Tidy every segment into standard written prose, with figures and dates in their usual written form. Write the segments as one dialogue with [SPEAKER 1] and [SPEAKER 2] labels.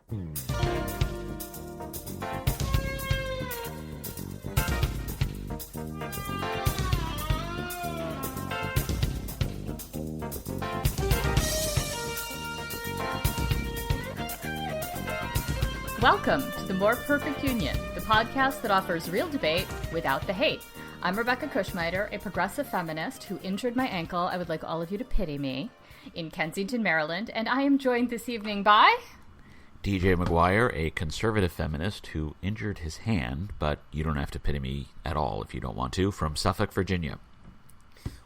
[SPEAKER 1] Welcome to The More Perfect Union, the podcast that offers real debate without the hate. I'm Rebecca Kushmiter, a progressive feminist who injured my ankle. I would like all of you to pity me in Kensington, Maryland, and I am joined this evening by
[SPEAKER 2] DJ McGuire, a conservative feminist who injured his hand, but you don't have to pity me at all if you don't want to, from Suffolk, Virginia.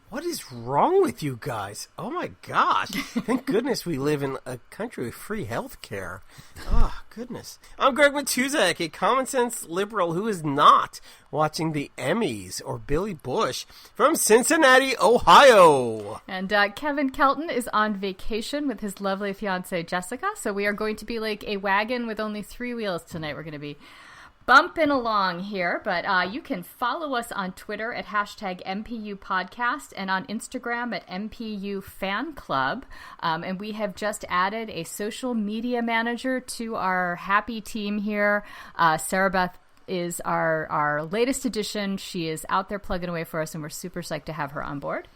[SPEAKER 3] What is wrong with you guys? Oh my gosh. Thank goodness we live in a country with free health care. Oh, goodness. I'm Greg Matuzak, a common sense liberal who is not watching the Emmys or Billy Bush from Cincinnati, Ohio.
[SPEAKER 1] And Kevin Kelton is on vacation with his lovely fiancée, Jessica. So we are going to be like a wagon with only three wheels tonight. We're going to be bumping along here, but you can follow us on Twitter at hashtag MPU Podcast and on Instagram at MPU Fan Club. And we have just added a social media manager to our happy team here. Sarah Beth is our latest addition. She is out there plugging away for us, and we're super psyched to have her on board.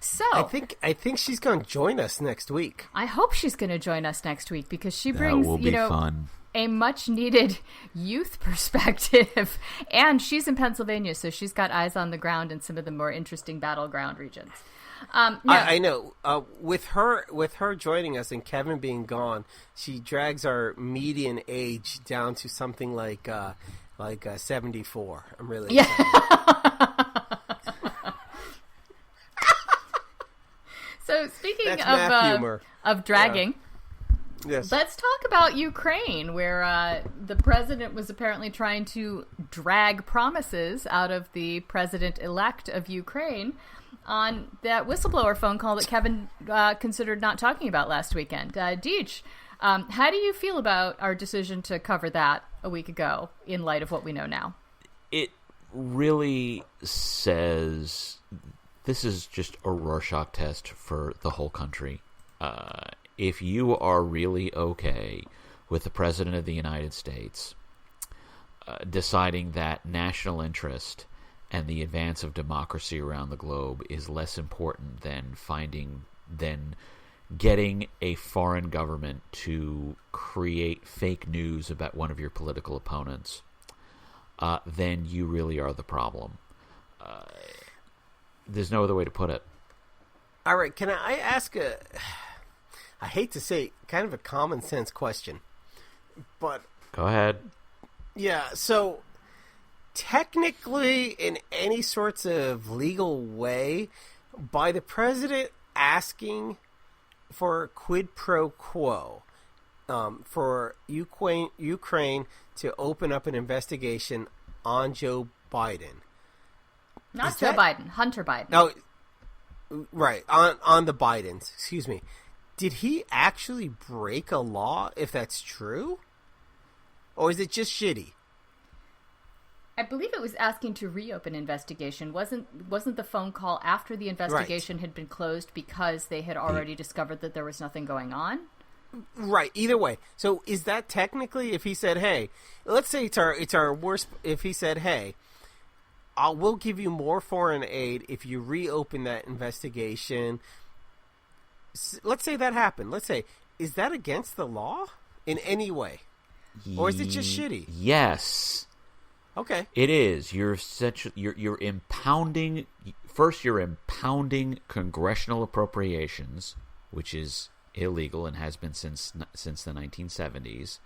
[SPEAKER 1] So
[SPEAKER 3] I think she's going to join us next week.
[SPEAKER 1] I hope she's going to join us next week because she brings,
[SPEAKER 2] that will be fun.
[SPEAKER 1] A much-needed youth perspective. And she's in Pennsylvania, so she's got eyes on the ground in some of the more interesting battleground regions.
[SPEAKER 3] I know. With her joining us and Kevin being gone, she drags our median age down to something like 74. I'm really excited.
[SPEAKER 1] So speaking of dragging...
[SPEAKER 3] Yes.
[SPEAKER 1] Let's talk about Ukraine, where the president was apparently trying to drag promises out of the president-elect of Ukraine on that whistleblower phone call that Kevin considered not talking about last weekend. Deej, how do you feel about our decision to cover that a week ago in light of what we know now?
[SPEAKER 2] It really says this is just a Rorschach test for the whole country. If you are really okay with the President of the United States deciding that national interest and the advance of democracy around the globe is less important than getting a foreign government to create fake news about one of your political opponents, then you really are the problem. There's no other way to put it.
[SPEAKER 3] All right, can I ask I hate to say, kind of a common sense question, but...
[SPEAKER 2] Go ahead.
[SPEAKER 3] Yeah, so technically, in any sorts of legal way, by the president asking for quid pro quo for Ukraine to open up an investigation on Joe Biden.
[SPEAKER 1] Not Joe Biden, Hunter Biden.
[SPEAKER 3] No, right, on the Bidens, excuse me. Did he actually break a law, if that's true? Or is it just shitty?
[SPEAKER 1] I believe it was asking to reopen investigation. Wasn't the phone call after the investigation had been closed because they had already discovered that there was nothing going on?
[SPEAKER 3] Right, either way. So is that technically, if he said, hey, let's say it's our worst, if he said, hey, we'll give you more foreign aid if you reopen that investigation. Let's say that happened. Let's say, is that against the law in any way? Or is it just shitty?
[SPEAKER 2] Yes.
[SPEAKER 3] Okay.
[SPEAKER 2] It is. You're impounding. First, you're impounding congressional appropriations, which is illegal and has been since the 1970s.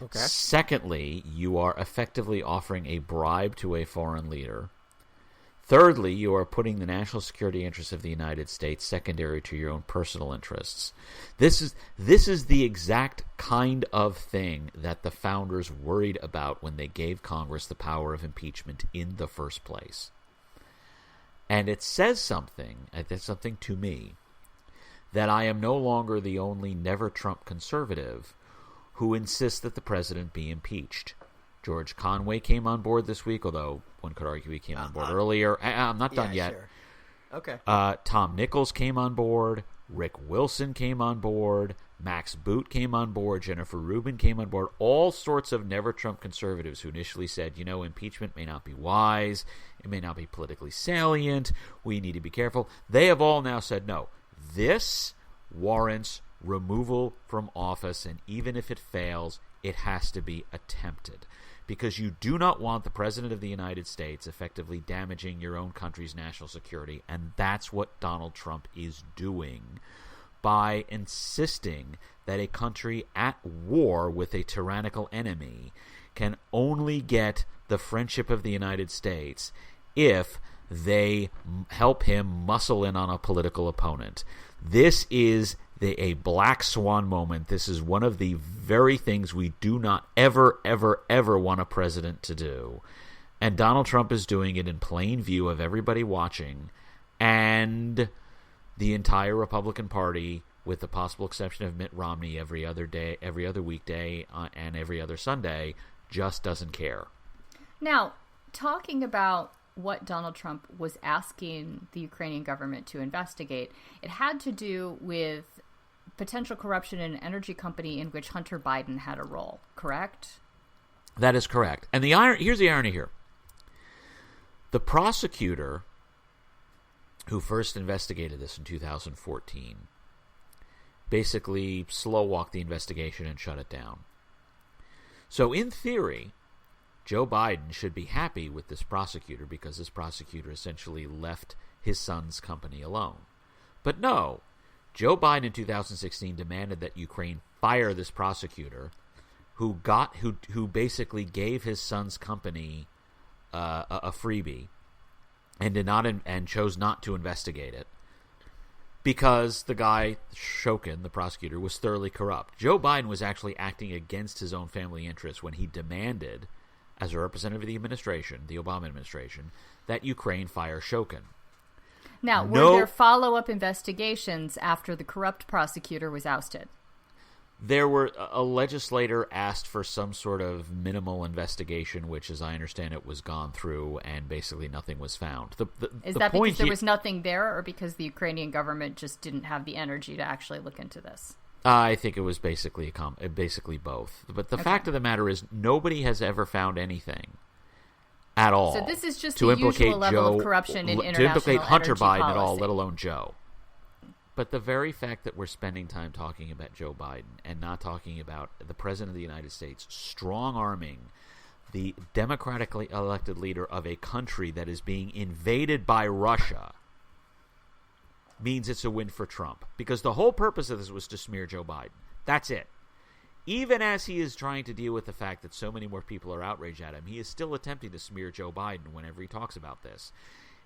[SPEAKER 3] Okay.
[SPEAKER 2] Secondly, you are effectively offering a bribe to a foreign leader. Thirdly, you are putting the national security interests of the United States secondary to your own personal interests. This is the exact kind of thing that the founders worried about when they gave Congress the power of impeachment in the first place. And it says something to me, that I am no longer the only never-Trump conservative who insists that the president be impeached. George Conway came on board this week, although one could argue he came on board earlier. I'm not done yet.
[SPEAKER 3] Sure. Okay.
[SPEAKER 2] Tom Nichols came on board. Rick Wilson came on board. Max Boot came on board. Jennifer Rubin came on board. All sorts of never-Trump conservatives who initially said, impeachment may not be wise. It may not be politically salient. We need to be careful. They have all now said, no, this warrants removal from office, and even if it fails, it has to be attempted. Because you do not want the President of the United States effectively damaging your own country's national security, and that's what Donald Trump is doing by insisting that a country at war with a tyrannical enemy can only get the friendship of the United States if they help him muscle in on a political opponent. This is a black swan moment. This is one of the very things we do not ever, ever, ever want a president to do. And Donald Trump is doing it in plain view of everybody watching, and the entire Republican Party, with the possible exception of Mitt Romney every other day, every other weekday, and every other Sunday, just doesn't care.
[SPEAKER 1] Now, talking about what Donald Trump was asking the Ukrainian government to investigate, it had to do with potential corruption in an energy company in which Hunter Biden had a role, correct?
[SPEAKER 2] That is correct. And here's the irony here. The prosecutor who first investigated this in 2014 basically slow-walked the investigation and shut it down. So in theory, Joe Biden should be happy with this prosecutor because this prosecutor essentially left his son's company alone. But no, Joe Biden in 2016 demanded that Ukraine fire this prosecutor who basically gave his son's company a freebie and chose not to investigate it because the guy, Shokin, the prosecutor, was thoroughly corrupt. Joe Biden was actually acting against his own family interests when he demanded, as a representative of the administration, the Obama administration, that Ukraine fire Shokin.
[SPEAKER 1] Now, were there follow-up investigations after the corrupt prosecutor was ousted?
[SPEAKER 2] There were a legislator asked for some sort of minimal investigation, which, as I understand it, was gone through, and basically nothing was found.
[SPEAKER 1] Is that because there was nothing there, or because the Ukrainian government just didn't have the energy to actually look into this?
[SPEAKER 2] I think it was basically both. But the fact of the matter is, nobody has ever found anything at all.
[SPEAKER 1] So this is just the usual level of corruption in international energy
[SPEAKER 2] to implicate Hunter Biden
[SPEAKER 1] policy
[SPEAKER 2] at all, let alone Joe. But the very fact that we're spending time talking about Joe Biden and not talking about the President of the United States strong-arming the democratically elected leader of a country that is being invaded by Russia means it's a win for Trump. Because the whole purpose of this was to smear Joe Biden. That's it. Even as he is trying to deal with the fact that so many more people are outraged at him, he is still attempting to smear Joe Biden whenever he talks about this.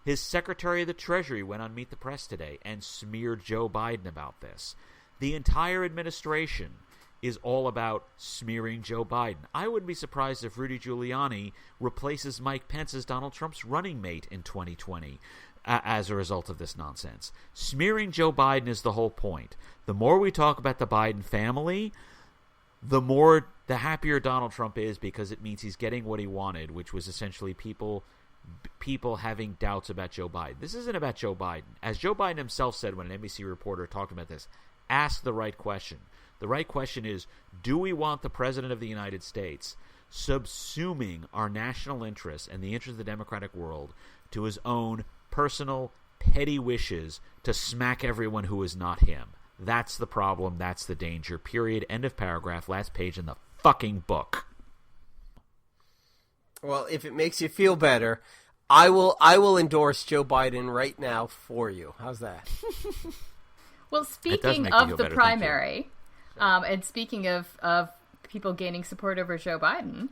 [SPEAKER 2] His Secretary of the Treasury went on Meet the Press today and smeared Joe Biden about this. The entire administration is all about smearing Joe Biden. I wouldn't be surprised if Rudy Giuliani replaces Mike Pence as Donald Trump's running mate in 2020 as a result of this nonsense. Smearing Joe Biden is the whole point. The more we talk about the Biden family, the happier Donald Trump is, because it means he's getting what he wanted, which was essentially people having doubts about Joe Biden. This isn't about Joe Biden. As Joe Biden himself said when an NBC reporter talked about this, ask the right question. The right question is, do we want the President of the United States subsuming our national interests and the interests of the democratic world to his own personal, petty wishes to smack everyone who is not him? That's the problem. That's the danger. Period. End of paragraph. Last page in the fucking book.
[SPEAKER 3] Well, if it makes you feel better, I will endorse Joe Biden right now for you. How's that?
[SPEAKER 1] Well, speaking of the primary, and speaking of people gaining support over Joe Biden,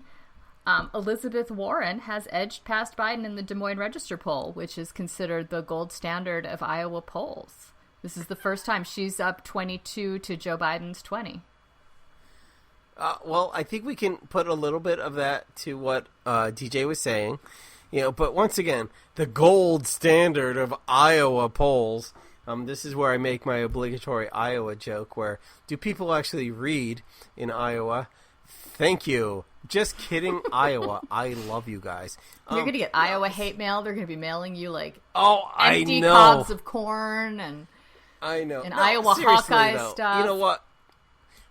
[SPEAKER 1] Elizabeth Warren has edged past Biden in the Des Moines Register poll, which is considered the gold standard of Iowa polls. This is the first time she's up 22 to Joe Biden's 20.
[SPEAKER 3] Well, I think we can put a little bit of that to what DJ was saying, but once again, the gold standard of Iowa polls. This is where I make my obligatory Iowa joke, where do people actually read in Iowa? Thank you. Just kidding, Iowa. I love you guys.
[SPEAKER 1] You're going to get Iowa hate mail. They're going to be mailing you
[SPEAKER 3] empty
[SPEAKER 1] cobs of corn and
[SPEAKER 3] I know.
[SPEAKER 1] Iowa Hawkeye
[SPEAKER 3] though,
[SPEAKER 1] stuff.
[SPEAKER 3] You know what?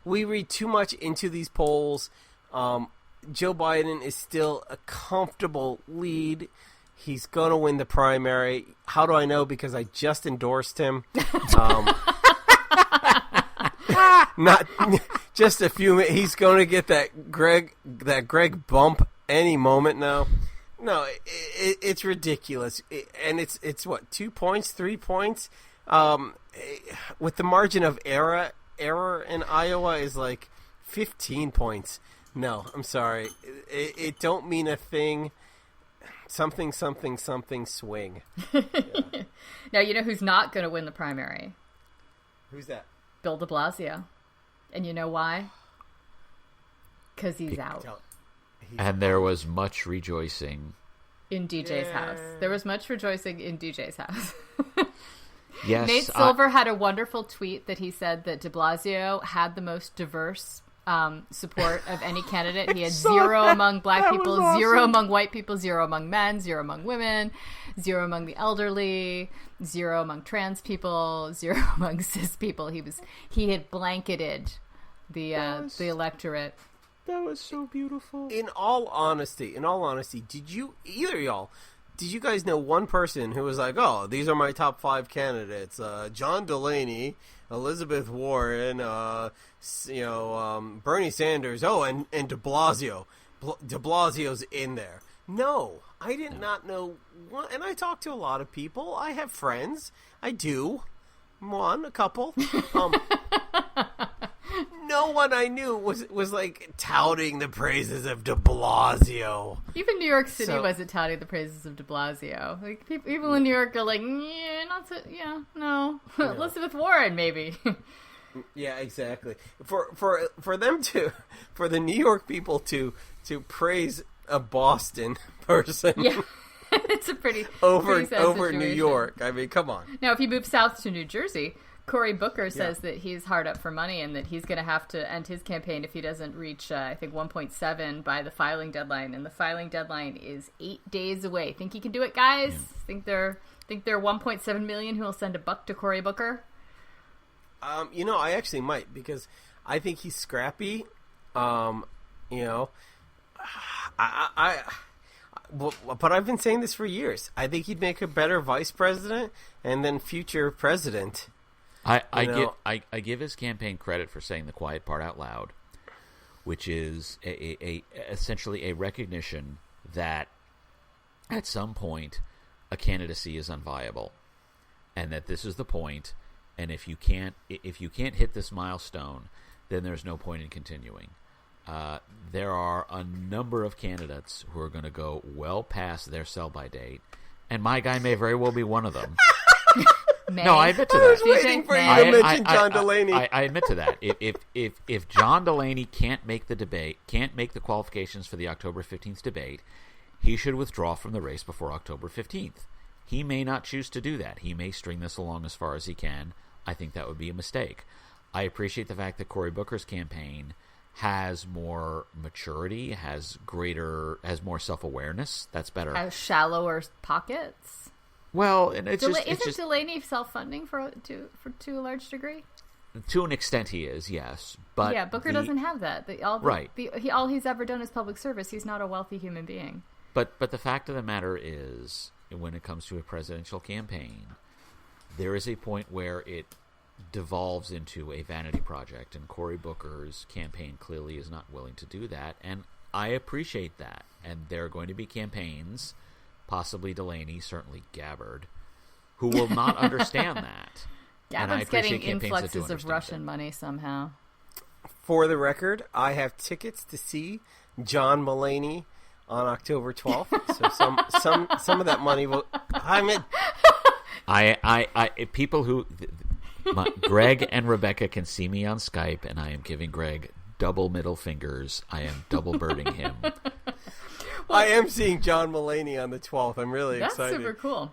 [SPEAKER 3] we read too much into these polls. Joe Biden is still a comfortable lead. He's going to win the primary. How do I know? Because I just endorsed him. Not just a few minutes. He's going to get that Greg bump any moment now. No, it's ridiculous. And it's what, 2 points, 3 points? With the margin of error in Iowa is like 15 points. No, I'm sorry. It don't mean a thing. Something swing. Yeah.
[SPEAKER 1] Now, you know who's not going to win the primary?
[SPEAKER 3] Who's that?
[SPEAKER 1] Bill de Blasio. And you know why? Because he's out.
[SPEAKER 2] And there was much rejoicing.
[SPEAKER 1] In DJ's house. There was much rejoicing in DJ's house.
[SPEAKER 2] Yes.
[SPEAKER 1] Nate Silver had a wonderful tweet that he said that de Blasio had the most diverse support of any candidate. He had zero among black people, awesome. 0 among white people, 0 among men, 0 among women, 0 among the elderly, 0 among trans people, 0 among cis people. He had blanketed the electorate.
[SPEAKER 2] That was so beautiful.
[SPEAKER 3] In all honesty, did you guys know one person who was like, "Oh, these are my top 5 candidates: John Delaney, Elizabeth Warren, Bernie Sanders, and De Blasio. De Blasio's in there." No, I did not know one, and I talk to a lot of people. I have friends. I do. A couple. No one I knew was like touting the praises of de Blasio.
[SPEAKER 1] Even New York City wasn't touting the praises of de Blasio. Like people in New York are like, no. Elizabeth Warren, maybe.
[SPEAKER 3] Yeah, exactly. For them for the New York people to praise a Boston person.
[SPEAKER 1] Yeah. It's a pretty
[SPEAKER 3] over
[SPEAKER 1] situation.
[SPEAKER 3] New York. I mean, come on.
[SPEAKER 1] Now, if you move south to New Jersey, Cory Booker says that he's hard up for money and that he's going to have to end his campaign if he doesn't reach, I think, 1.7 by the filing deadline. And the filing deadline is 8 days away. Think he can do it, guys? Think there are 1.7 million who will send $1 to Cory Booker?
[SPEAKER 3] I actually might, because I think he's scrappy. But I've been saying this for years. I think he'd make a better vice president and then future president.
[SPEAKER 2] I give his campaign credit for saying the quiet part out loud, which is essentially a recognition that at some point a candidacy is unviable, and that this is the point. And if you can't hit this milestone, then there's no point in continuing. There are a number of candidates who are going to go well past their sell-by date, and my guy may very well be one of them. No, I admit to that.
[SPEAKER 3] I was waiting for you to mention John Delaney.
[SPEAKER 2] I admit to that. If John Delaney can't make the qualifications for the October 15th debate, he should withdraw from the race before October 15th. He may not choose to do that. He may string this along as far as he can. I think that would be a mistake. I appreciate the fact that Cory Booker's campaign has more maturity, has more self-awareness. That's better.
[SPEAKER 1] Has shallower pockets.
[SPEAKER 2] Well, and isn't
[SPEAKER 1] Delaney self-funding to a large degree?
[SPEAKER 2] To an extent, he is, yes. But
[SPEAKER 1] yeah, Booker doesn't have that. All he's ever done is public service. He's not a wealthy human being.
[SPEAKER 2] But the fact of the matter is, when it comes to a presidential campaign, there is a point where it devolves into a vanity project, and Cory Booker's campaign clearly is not willing to do that, and I appreciate that. And there are going to be campaigns, possibly Delaney, certainly Gabbard, who will not understand that.
[SPEAKER 1] Gabbard's getting influxes of Russian money somehow.
[SPEAKER 3] For the record, I have tickets to see John Mulaney on October 12th, so some of that money will.
[SPEAKER 2] People who Greg and Rebecca can see me on Skype, and I am giving Greg double middle fingers. I am double birding him.
[SPEAKER 3] I am seeing John Mulaney on the 12th. I'm really excited.
[SPEAKER 1] That's super cool.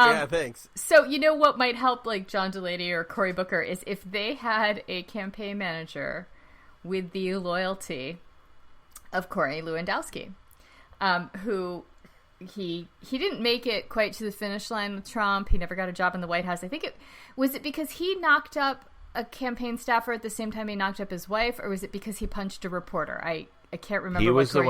[SPEAKER 3] Yeah, thanks.
[SPEAKER 1] So you know what might help, like John Delaney or Cory Booker, is if they had a campaign manager with the loyalty of Corey Lewandowski, who he didn't make it quite to the finish line with Trump. He never got a job in the White House. I think it because he knocked up a campaign staffer at the same time he knocked up his wife, or was it because he punched a reporter? I can't remember.
[SPEAKER 2] He was the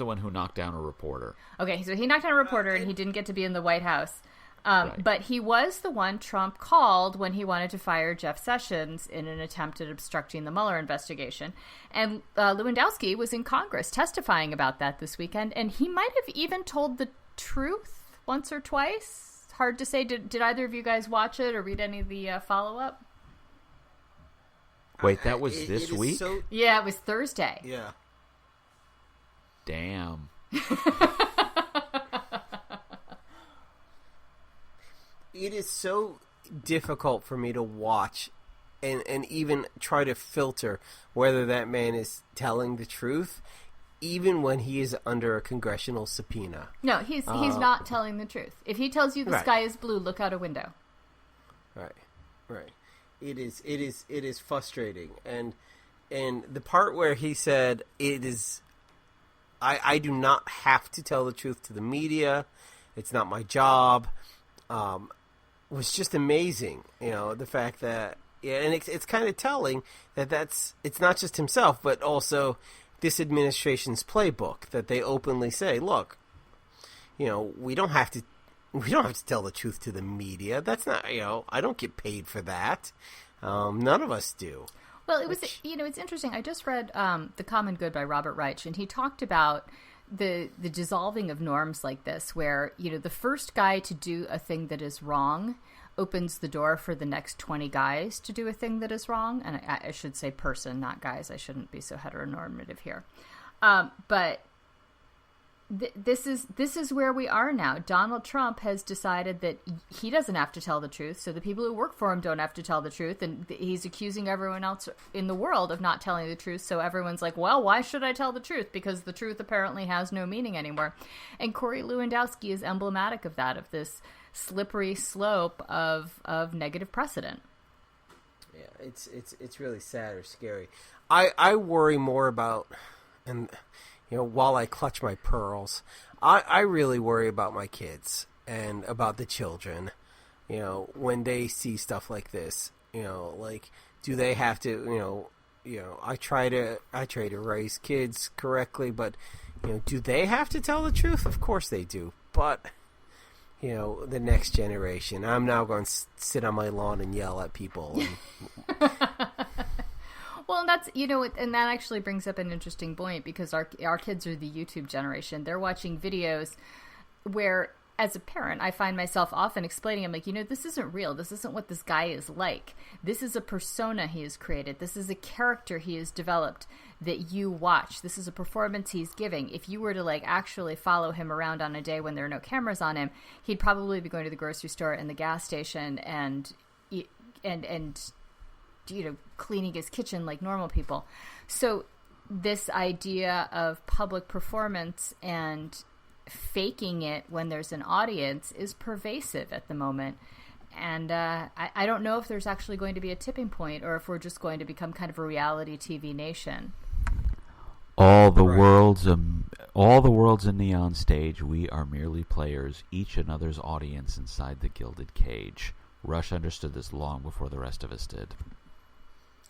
[SPEAKER 2] one who knocked down a reporter.
[SPEAKER 1] Okay, so he knocked down a reporter, and he didn't get to be in the White House.
[SPEAKER 2] Right.
[SPEAKER 1] But he was the one Trump called when he wanted to fire Jeff Sessions in an attempt at obstructing the Mueller investigation. And Lewandowski was in Congress testifying about that this weekend, and he might have even told the truth once or twice. It's hard to say. Did either of you guys watch it or read any of the follow-up?
[SPEAKER 2] Wait, that was this week?
[SPEAKER 1] Yeah, it was Thursday.
[SPEAKER 3] Yeah.
[SPEAKER 2] Damn.
[SPEAKER 3] It is so difficult for me to watch and even try to filter whether that man is telling the truth, even when he is under a congressional subpoena.
[SPEAKER 1] No, he's not telling the truth. If he tells you the
[SPEAKER 3] Right.
[SPEAKER 1] sky is blue, look out a window.
[SPEAKER 3] Right. It is frustrating, and the part where he said it is, I do not have to tell the truth to the media. It's not my job. Was just amazing. You know, the fact that, yeah, and it's kind of telling that it's not just himself, but also this administration's playbook, that they openly say, look, you know, we don't have to tell the truth to the media. That's not, you know, I don't get paid for that. None of us do.
[SPEAKER 1] Well, it was, you know, it's interesting. I just read The Common Good by Robert Reich, and he talked about the dissolving of norms like this, where, you know, the first guy to do a thing that is wrong opens the door for the next 20 guys to do a thing that is wrong. And I should say person, not guys. I shouldn't be so heteronormative here. But this is where we are now. Donald Trump has decided that he doesn't have to tell the truth, so the people who work for him don't have to tell the truth, and he's accusing everyone else in the world of not telling the truth, so everyone's like, well, why should I tell the truth? Because the truth apparently has no meaning anymore. And Corey Lewandowski is emblematic of that, of this slippery slope of negative precedent.
[SPEAKER 3] Yeah, it's really sad or scary. I worry more about, and you know, while I clutch my pearls, I really worry about my kids and about the children. You know, when they see stuff like this, you know, like, do they have to, you know, I try to raise kids correctly, but, you know, do they have to tell the truth? Of course they do. But, you know, the next generation, I'm now going to sit on my lawn and yell at people. And,
[SPEAKER 1] well, and that's, you know, and that actually brings up an interesting point, because our kids are the YouTube generation. They're watching videos where, as a parent, I find myself often explaining, I'm like, you know, this isn't real. This isn't what this guy is like. This is a persona he has created. This is a character he has developed that you watch. This is a performance he's giving. If you were to, like, actually follow him around on a day when there are no cameras on him, he'd probably be going to the grocery store and the gas station and you know, cleaning his kitchen like normal people. So this idea of public performance and faking it when there's an audience is pervasive at the moment. And I don't know if there's actually going to be a tipping point, or if we're just going to become kind of a reality TV nation.
[SPEAKER 2] All the world's a neon stage. We are merely players, each another's audience inside the gilded cage. Rush understood this long before the rest of us did.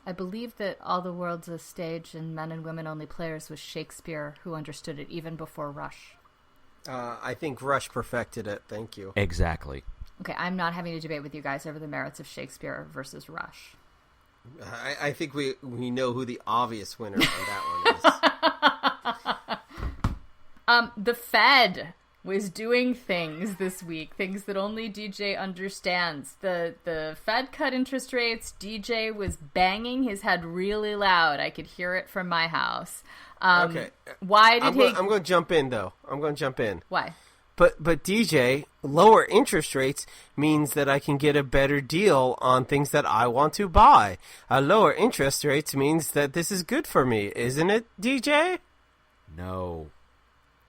[SPEAKER 1] I believe that all the world's a stage and men and women only players was Shakespeare, who understood it even before Rush.
[SPEAKER 3] I think Rush perfected it. Thank you.
[SPEAKER 2] Exactly.
[SPEAKER 1] Okay, I'm not having a debate with you guys over the merits of Shakespeare versus Rush.
[SPEAKER 3] I think we know who the obvious winner on that one is.
[SPEAKER 1] The Fed was doing things this week, things that only DJ understands. The Fed cut interest rates. DJ was banging his head really loud. I could hear it from my house.
[SPEAKER 3] Okay.
[SPEAKER 1] Why did
[SPEAKER 3] I'm going to jump in, though.
[SPEAKER 1] Why?
[SPEAKER 3] But DJ, lower interest rates means that I can get a better deal on things that I want to buy. Lower interest rates means that this is good for me, isn't it, DJ?
[SPEAKER 2] No.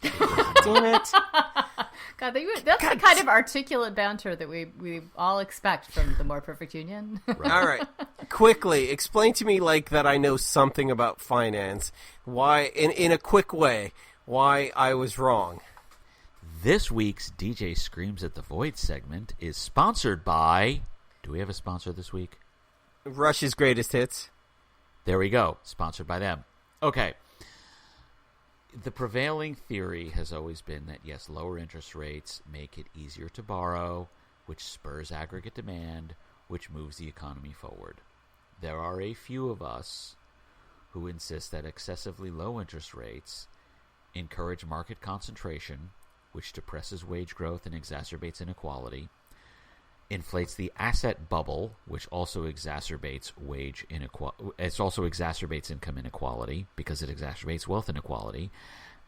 [SPEAKER 3] Damn it.
[SPEAKER 1] God, that's the kind of articulate banter that we all expect from the More Perfect Union.
[SPEAKER 3] Right. All right. Quickly, explain to me like that I know something about finance. Why, in a quick way, why I was wrong.
[SPEAKER 2] This week's DJ Screams at the Void segment is sponsored by... Do we have a sponsor this week?
[SPEAKER 3] Rush's Greatest Hits.
[SPEAKER 2] There we go. Sponsored by them. Okay. The prevailing theory has always been that, yes, lower interest rates make it easier to borrow, which spurs aggregate demand, which moves the economy forward. There are a few of us who insist that excessively low interest rates encourage market concentration, which depresses wage growth and exacerbates inequality, inflates the asset bubble, which also exacerbates wage inequality. It also exacerbates income inequality because it exacerbates wealth inequality,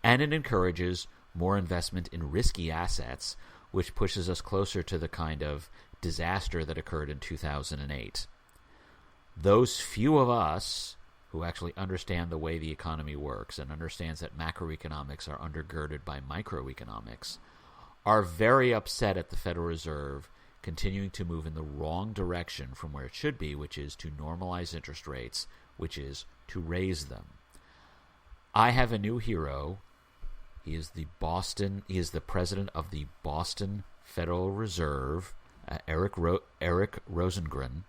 [SPEAKER 2] and it encourages more investment in risky assets, which pushes us closer to the kind of disaster that occurred in 2008. Those few of us who actually understand the way the economy works and understands that macroeconomics are undergirded by microeconomics are very upset at the Federal Reserve continuing to move in the wrong direction from where it should be, which is to normalize interest rates, which is to raise them. I have a new hero. He is the president of the Boston Federal Reserve, Eric Rosengren,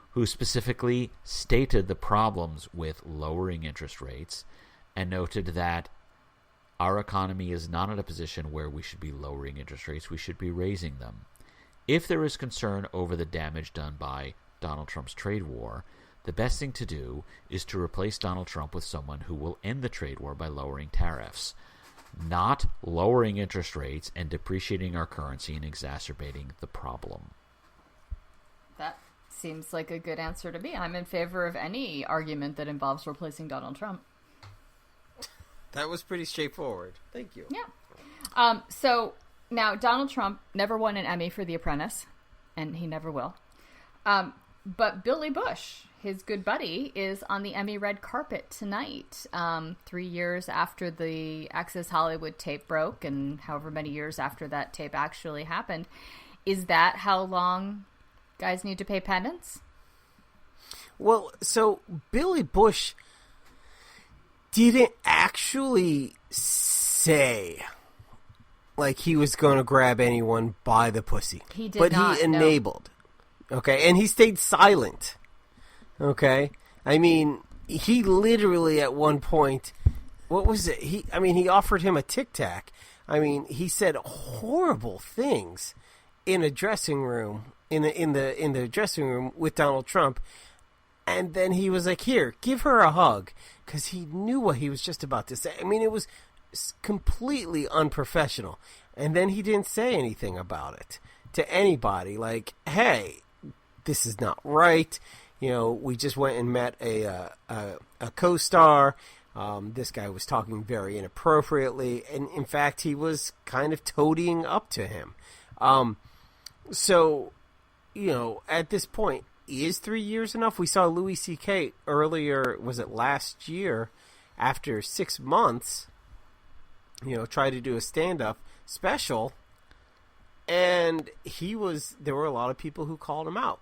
[SPEAKER 2] who specifically stated the problems with lowering interest rates and noted that our economy is not in a position where we should be lowering interest rates, we should be raising them. If there is concern over the damage done by Donald Trump's trade war, the best thing to do is to replace Donald Trump with someone who will end the trade war by lowering tariffs, not lowering interest rates and depreciating our currency and exacerbating the problem.
[SPEAKER 1] That seems like a good answer to me. I'm in favor of any argument that involves replacing Donald Trump.
[SPEAKER 3] That was pretty straightforward. Thank you.
[SPEAKER 1] Yeah. So now Donald Trump never won an Emmy for The Apprentice, and he never will. But Billy Bush, his good buddy, is on the Emmy red carpet tonight, 3 years after the Access Hollywood tape broke and however many years after that tape actually happened. Is that how long guys need to pay penance?
[SPEAKER 3] Well, so Billy Bush didn't actually say like he was going to grab anyone by the pussy.
[SPEAKER 1] He did
[SPEAKER 3] but
[SPEAKER 1] not,
[SPEAKER 3] he enabled. No. Okay, and he stayed silent. Okay? I mean, he literally at one point, what was it? He offered him a Tic Tac. I mean, he said horrible things in a dressing room, in the dressing room with Donald Trump. And then he was like, "Here, give her a hug," because he knew what he was just about to say. I mean, it was completely unprofessional. And then he didn't say anything about it to anybody. Like, "Hey, this is not right. You know, we just went and met a co-star. This guy was talking very inappropriately, and in fact, he was kind of toadying up to him." So, you know, at this point, is 3 years enough? We saw Louis C.K. earlier, was it last year, after 6 months, you know, try to do a stand-up special, and there were a lot of people who called him out.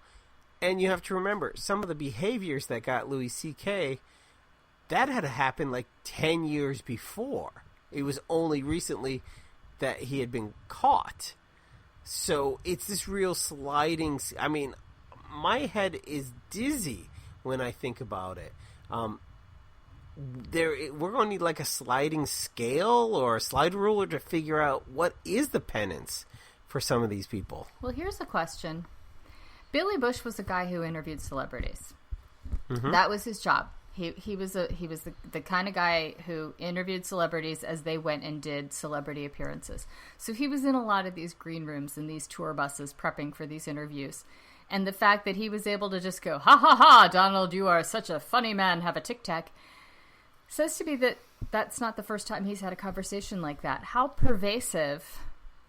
[SPEAKER 3] And you have to remember, some of the behaviors that got Louis C.K., that had happened like 10 years before. It was only recently that he had been caught. So it's this real sliding... I mean, my head is dizzy when I think about it. We're going to need like a sliding scale or a slide ruler to figure out what is the penance for some of these people.
[SPEAKER 1] Well, here's a question. Billy Bush was a guy who interviewed celebrities.
[SPEAKER 3] Mm-hmm.
[SPEAKER 1] That was his job. He was the kind of guy who interviewed celebrities as they went and did celebrity appearances. So he was in a lot of these green rooms and these tour buses prepping for these interviews. And the fact that he was able to just go, "Ha ha ha, Donald, you are such a funny man, have a Tic Tac," says to me that that's not the first time he's had a conversation like that. How pervasive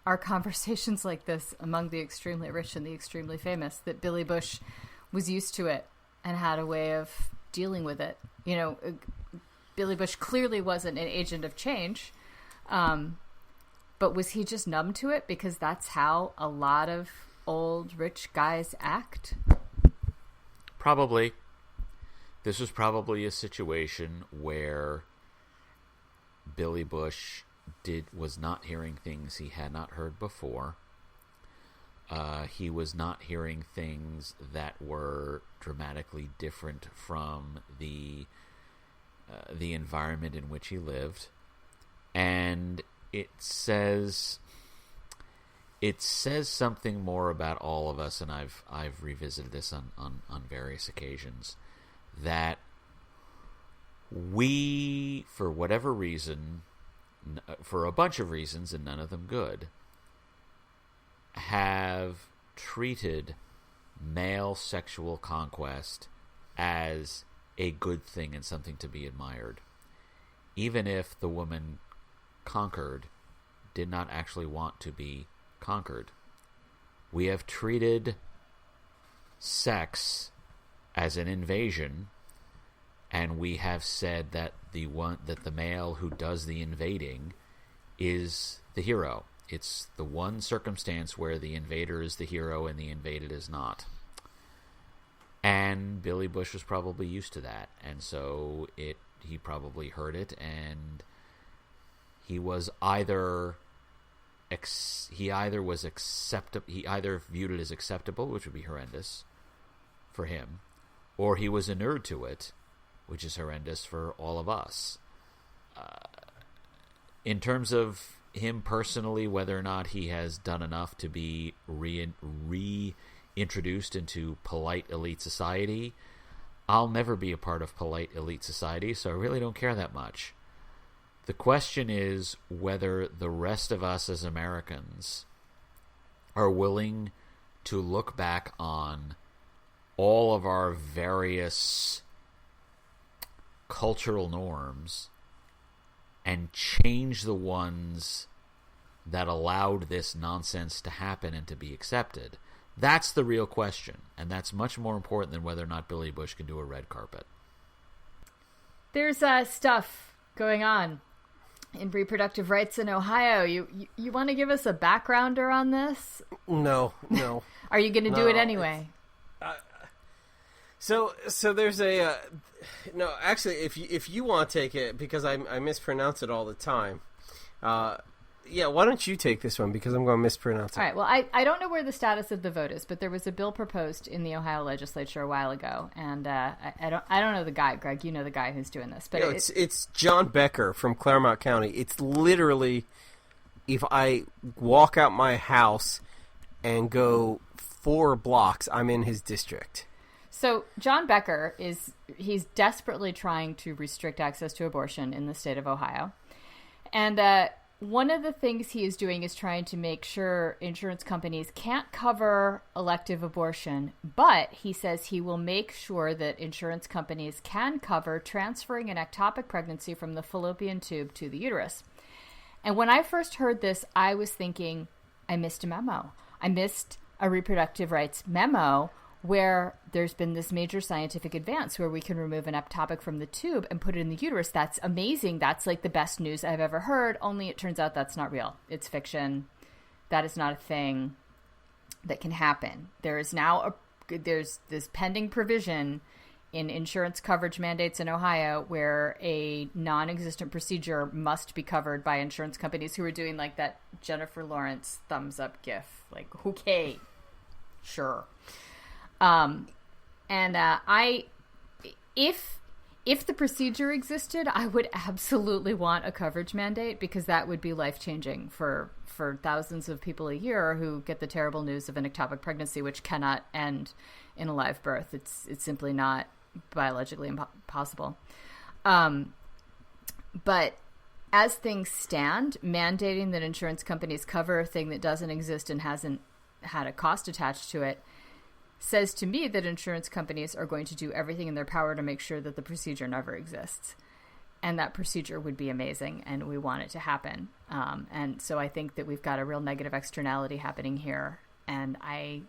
[SPEAKER 1] are conversations like this among the extremely rich and the extremely famous that Billy Bush was used to it and had a way of dealing with it? You know, Billy Bush clearly wasn't an agent of change. But was he just numb to it because that's how a lot of old rich guys act?
[SPEAKER 2] Probably. This was probably a situation where Billy Bush was not hearing things he had not heard before. He was not hearing things that were dramatically different from the environment in which he lived, and it says something more about all of us, and I've revisited this on various occasions, that we, for whatever reason, for a bunch of reasons and none of them good, have treated male sexual conquest as a good thing and something to be admired, even if the woman conquered did not actually want to be conquered. We have treated sex as an invasion, and we have said that the male who does the invading is the hero. It's the one circumstance where the invader is the hero and the invaded is not. And Billy Bush was probably used to that, and so he probably heard it, and he either viewed it as acceptable, which would be horrendous for him, or he was inured to it, which is horrendous for all of us. In terms of him personally, whether or not he has done enough to be reintroduced into polite elite society, I'll never be a part of polite elite society, so I really don't care that much. The question is whether the rest of us as Americans are willing to look back on all of our various cultural norms and change the ones that allowed this nonsense to happen and to be accepted. That's the real question, and that's much more important than whether or not Billy Bush can do a red carpet.
[SPEAKER 1] There's stuff going on in reproductive rights in Ohio. You want to give us a backgrounder on this?
[SPEAKER 3] No.
[SPEAKER 1] Are you going to do it anyway?
[SPEAKER 3] So there's a no. Actually, if you want to take it, because I mispronounce it all the time. Yeah, why don't you take this one, because I'm going to mispronounce it.
[SPEAKER 1] All right. Well, I don't know where the status of the vote is, but there was a bill proposed in the Ohio legislature a while ago, and I don't know the guy. Greg, you know the guy who's doing this, but
[SPEAKER 3] it's John Becker from Claremont County. It's literally, if I walk out my house and go 4 blocks, I'm in his district.
[SPEAKER 1] So John Becker he's desperately trying to restrict access to abortion in the state of Ohio. And one of the things he is doing is trying to make sure insurance companies can't cover elective abortion, but he says he will make sure that insurance companies can cover transferring an ectopic pregnancy from the fallopian tube to the uterus. And when I first heard this, I was thinking, I missed a memo. I missed a reproductive rights memo where there's been this major scientific advance where we can remove an ectopic from the tube and put it in the uterus. That's amazing. That's like the best news I've ever heard, only it turns out that's not real. It's fiction. That is not a thing that can happen. There is now there's this pending provision in insurance coverage mandates in Ohio where a non-existent procedure must be covered by insurance companies who are doing like that Jennifer Lawrence thumbs up gif. Like, okay, sure. If the procedure existed, I would absolutely want a coverage mandate, because that would be life-changing for thousands of people a year who get the terrible news of an ectopic pregnancy, which cannot end in a live birth. It's simply not biologically impossible. But as things stand, mandating that insurance companies cover a thing that doesn't exist and hasn't had a cost attached to it says to me that insurance companies are going to do everything in their power to make sure that the procedure never exists. And that procedure would be amazing, and we want it to happen. And so I think that we've got a real negative externality happening here. And I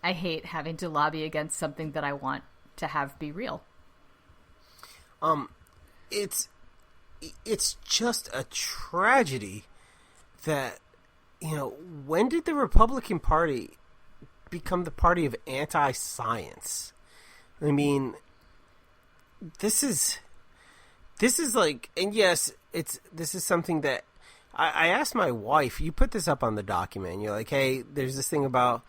[SPEAKER 1] hate having to lobby against something that I want to have be real.
[SPEAKER 3] It's just a tragedy that, when did the Republican Party become the party of anti-science? I mean, this is like, and yes, this is something that I asked my wife. You put this up on the document. You're like, hey, there's this thing about.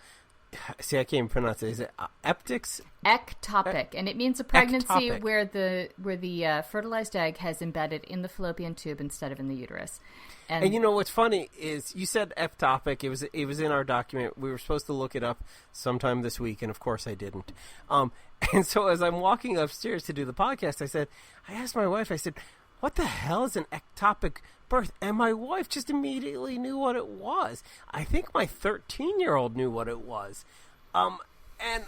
[SPEAKER 3] See, I can't even pronounce it. Is it ectics?
[SPEAKER 1] Ectopic, and it means a pregnancy
[SPEAKER 3] Ectopic.
[SPEAKER 1] where the fertilized egg has embedded in the fallopian tube instead of in the uterus.
[SPEAKER 3] And you know what's funny is you said ectopic. It was in our document. We were supposed to look it up sometime this week, and of course I didn't. And so as I'm walking upstairs to do the podcast, I asked my wife. I said, "What the hell is an ectopic birth?" And my wife just immediately knew what it was. I think my 13-year-old knew what it was. And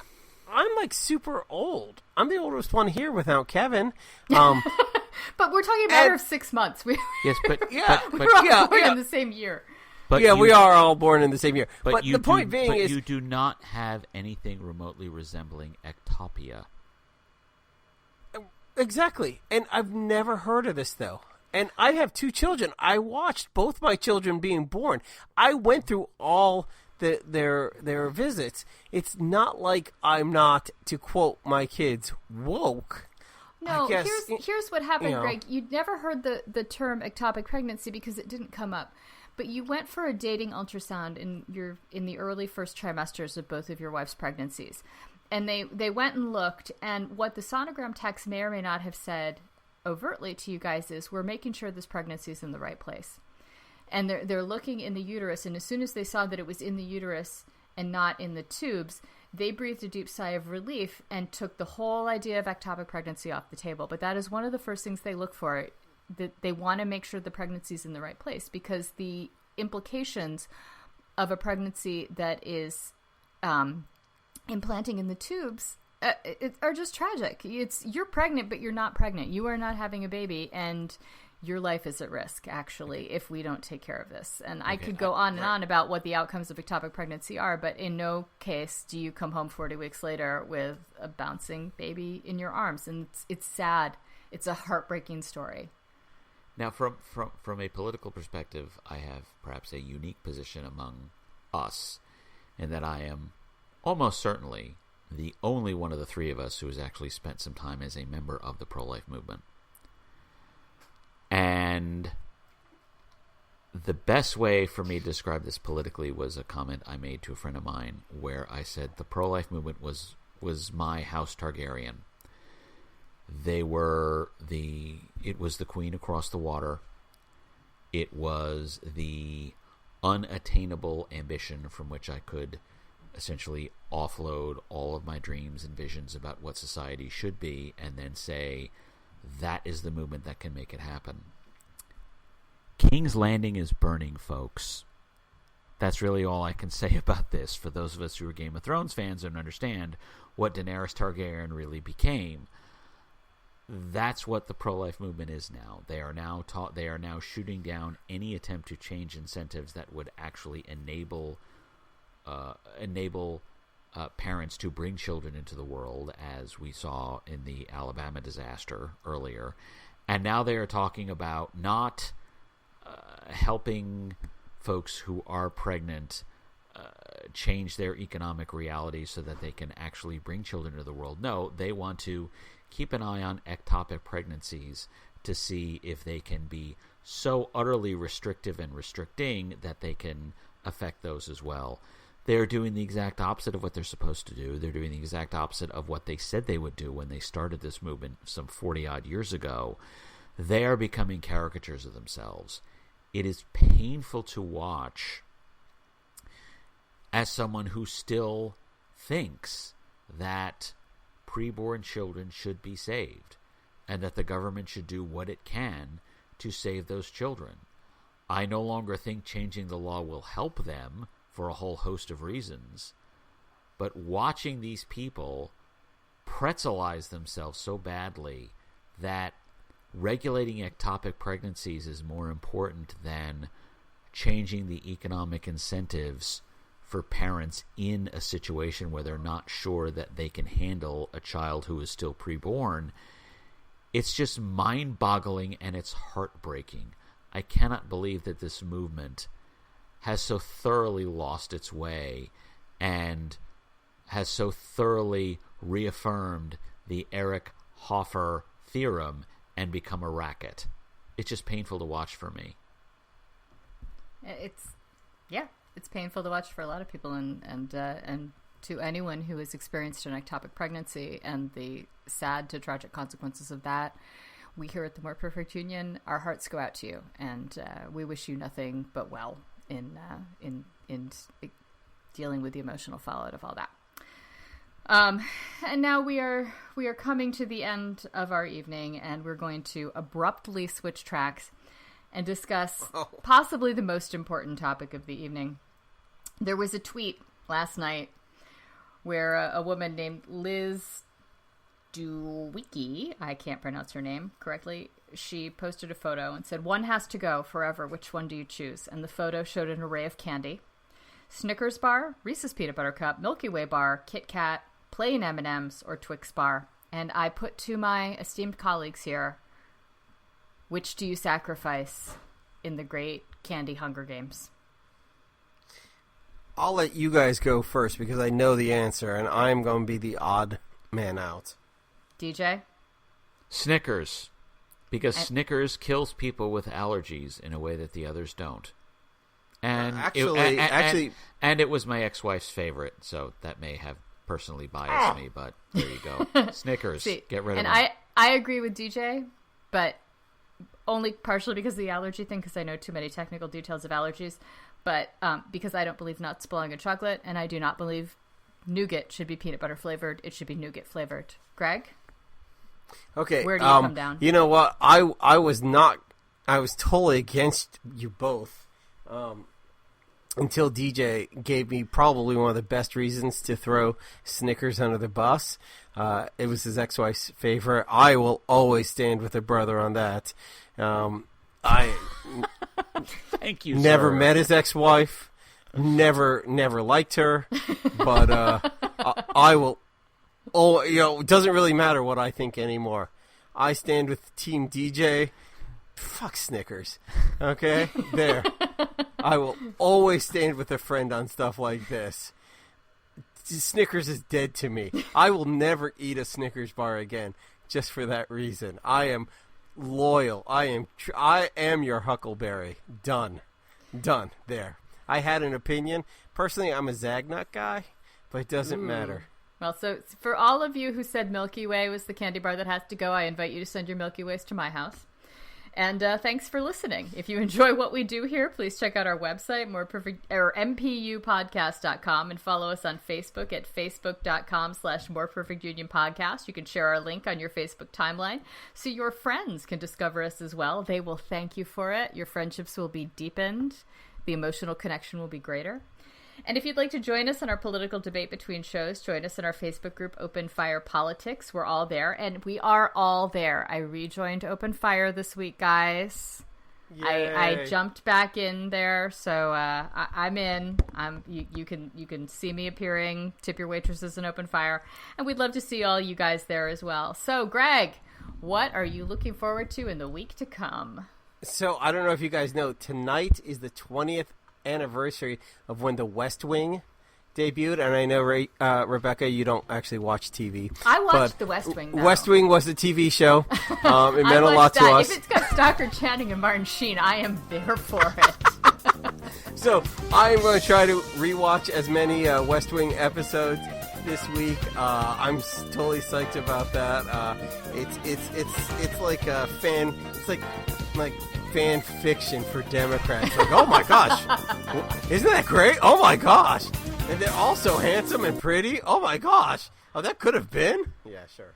[SPEAKER 3] I'm like super old. I'm the oldest one here without Kevin.
[SPEAKER 1] But we're talking a matter of 6 months.
[SPEAKER 2] Yes, but
[SPEAKER 1] We're all born in the same year.
[SPEAKER 2] but
[SPEAKER 3] we are all born in the same year. But
[SPEAKER 2] you
[SPEAKER 3] the point being is,
[SPEAKER 2] you do not have anything remotely resembling ectopia.
[SPEAKER 3] exactly. And I've never heard of this though. And I have 2 children. I watched both my children being born. I went through all their visits. It's not like I'm not, to quote my kids, woke.
[SPEAKER 1] No,
[SPEAKER 3] guess,
[SPEAKER 1] here's what happened, Greg. You'd never heard the term ectopic pregnancy because it didn't come up. But you went for a dating ultrasound in the early first trimesters of both of your wife's pregnancies. And they went and looked, and what the sonogram techs may or may not have said overtly to you guys is, we're making sure this pregnancy is in the right place. And they're looking in the uterus, and as soon as they saw that it was in the uterus and not in the tubes, they breathed a deep sigh of relief and took the whole idea of ectopic pregnancy off the table. But that is one of the first things they look for. That they want to make sure the pregnancy is in the right place, because the implications of a pregnancy that is implanting in the tubes are just tragic. You're pregnant, but you're not pregnant. You are not having a baby, and your life is at risk, actually, if we don't take care of this. And I could go on and on about what the outcomes of ectopic pregnancy are, but in no case do you come home 40 weeks later with a bouncing baby in your arms. And it's sad. It's a heartbreaking story.
[SPEAKER 2] Now, from a political perspective, I have perhaps a unique position among us, in that I am almost certainly the only one of the 3 of us who has actually spent some time as a member of the pro-life movement. And the best way for me to describe this politically was a comment I made to a friend of mine, where I said the pro-life movement was my House Targaryen. It was the queen across the water. It was the unattainable ambition from which I could essentially offload all of my dreams and visions about what society should be, and then say, that is the movement that can make it happen. King's Landing is burning, folks. That's really all I can say about this. For those of us who are Game of Thrones fans and understand what Daenerys Targaryen really became, that's what the pro-life movement is now. They are now shooting down any attempt to change incentives that would actually enable parents to bring children into the world, as we saw in the Alabama disaster earlier. And now they are talking about not helping folks who are pregnant change their economic reality so that they can actually bring children into the world. No, they want to keep an eye on ectopic pregnancies to see if they can be so utterly restrictive and restricting that they can affect those as well. They're doing the exact opposite of what they're supposed to do. They're doing the exact opposite of what they said they would do when they started this movement some 40-odd years ago. They are becoming caricatures of themselves. It is painful to watch as someone who still thinks that preborn children should be saved and that the government should do what it can to save those children. I no longer think changing the law will help them for a whole host of reasons, but watching these people pretzelize themselves so badly that regulating ectopic pregnancies is more important than changing the economic incentives for parents in a situation where they're not sure that they can handle a child who is still preborn. It's just mind-boggling, and it's heartbreaking. I cannot believe that this movement has so thoroughly lost its way and has so thoroughly reaffirmed the Eric Hoffer theorem and become a racket. It's just painful to watch for me.
[SPEAKER 1] It's painful to watch for a lot of people, and to anyone who has experienced an ectopic pregnancy and the sad to tragic consequences of that. We here at the More Perfect Union, our hearts go out to you, and we wish you nothing but well in dealing with the emotional fallout of all that. And now we are coming to the end of our evening, and we're going to abruptly switch tracks and discuss possibly the most important topic of the evening. There was a tweet last night where a woman named Liz Dewicki, I can't pronounce her name correctly, she posted a photo and said, "One has to go forever. Which one do you choose?" And the photo showed an array of candy: Snickers bar, Reese's Peanut Butter Cup, Milky Way bar, Kit Kat, plain M&Ms, or Twix bar. And I put to my esteemed colleagues here, which do you sacrifice in the great candy Hunger Games?
[SPEAKER 3] I'll let you guys go first because I know the answer, and I'm going to be the odd man out.
[SPEAKER 1] DJ?
[SPEAKER 2] Snickers. Because Snickers kills people with allergies in a way that the others don't. And
[SPEAKER 3] actually,
[SPEAKER 2] it was my ex-wife's favorite, so that may have personally biased me, but there you go. Snickers.
[SPEAKER 1] See,
[SPEAKER 2] get rid of
[SPEAKER 1] them.
[SPEAKER 2] And
[SPEAKER 1] I agree with DJ, but only partially because of the allergy thing, because I know too many technical details of allergies, but because I don't believe nuts belong in chocolate, and I do not believe nougat should be peanut butter flavored. It should be nougat flavored. Greg?
[SPEAKER 3] Okay.
[SPEAKER 1] Where do you come down?
[SPEAKER 3] You know what? I was totally against you both until DJ gave me probably one of the best reasons to throw Snickers under the bus. It was his ex-wife's favorite. I will always stand with a brother on that. I
[SPEAKER 2] Thank you.
[SPEAKER 3] Never
[SPEAKER 2] sir.
[SPEAKER 3] met his ex-wife. Never liked her. But I will. Oh, it doesn't really matter what I think anymore. I stand with Team DJ. Fuck Snickers. Okay? There. I will always stand with a friend on stuff like this. Snickers is dead to me. I will never eat a Snickers bar again just for that reason. I am loyal. I am your Huckleberry. Done. There. I had an opinion. Personally, I'm a Zagnut guy, but it doesn't matter.
[SPEAKER 1] Well, so for all of you who said Milky Way was the candy bar that has to go, I invite you to send your Milky Ways to my house. And thanks for listening. If you enjoy what we do here, please check out our website, mpupodcast.com, and follow us on Facebook at facebook.com/moreperfectunionpodcast. You can share our link on your Facebook timeline so your friends can discover us as well. They will thank you for it. Your friendships will be deepened. The emotional connection will be greater. And if you'd like to join us in our political debate between shows, join us in our Facebook group, Open Fire Politics. We're all there, and we are all there. I rejoined Open Fire this week, guys. I jumped back in there, so I'm in. You can see me appearing. Tip your waitresses in Open Fire, and we'd love to see all you guys there as well. So, Greg, what are you looking forward to in the week to come?
[SPEAKER 3] So I don't know if you guys know, tonight is the 20th anniversary of when The West Wing debuted, and I know Rebecca, you don't actually watch TV.
[SPEAKER 1] I watched The West Wing, though.
[SPEAKER 3] West Wing was a TV show. It meant a lot to us.
[SPEAKER 1] If it's got Stockard Channing and Martin Sheen, I am there for it.
[SPEAKER 3] So I'm going to try to rewatch as many West Wing episodes this week. I'm totally psyched about that. It's like a fan. It's like fan fiction for Democrats. Like, oh my gosh, isn't that great? Oh my gosh, and they're all so handsome and pretty. Oh my gosh, oh that could have been. Yeah, sure.